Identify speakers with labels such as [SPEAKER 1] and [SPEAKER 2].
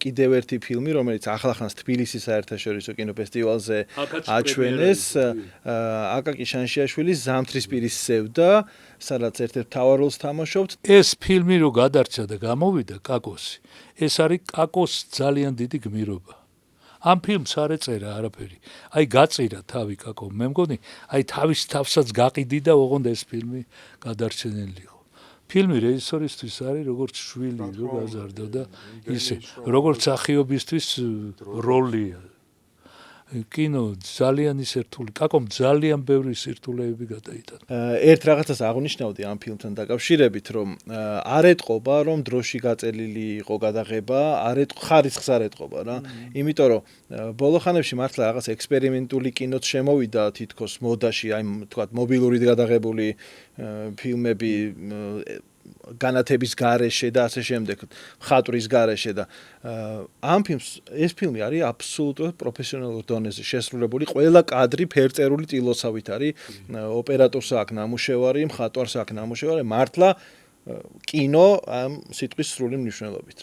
[SPEAKER 1] კიდევ ერთი ფილმი, რომელიც ახლახანს თბილისის საერთაშორისო კინოფესტივალზე აჩვენეს, აკაკი შანშიაშვილის ზამთრისპირის სევდა, სადაც ერთ-ერთ მთავარ როლს თამაშობთ.
[SPEAKER 2] ეს ფილმი რო გადარჩა და გამოვიდა კაკოსი, ეს არის კაკოს ძალიან დიდი გმირობა. ამ ფილმს არ ეწერა არაფერი. აი გაწირა თავი კაკო, მე მგონი, აი თავის თავსაც გაყიდი და ოღონდ ეს ფილმი გადარჩენილი იყო. ფილმი რეჟისორისთვის არის როგორც შვილი რო გაზარდა და ისე, როგორც მსახიობისთვის როლია. კინო ძალიან ისერთული, კაკომ ძალიან ბევრი სირთულეები გადაიტანა.
[SPEAKER 1] ერთ რაღაცას აღნიშნავდი ამ ფილმთან დაკავშირებით, რომ არ ეტყობა, რომ დროში გაწელილი იყო გადაღება, ხარისხს არ ეტყობა რა. იმიტომ რომ ბოლო ხანებში მართლა რაღაც ექსპერიმენტული კინოც შემოვიდა თითქოს მოდაში, აი თქვათ მობილური გადაღებული ფილმები განათების გარეშე და ასე შემდეგ, ხატვრის გარეშე და ეს ფილმი არის აბსოლუტურად პროფესიონალურ დონეზე შესრულებული, ყველა კადრი ფერწერული ტილოსავით არის, ოპერატორს აქვს ნამუშევარი, მხატვარს აქვს ნამუშევარი, მართლა კინო ამ სიტყვის სრული მნიშვნელობით.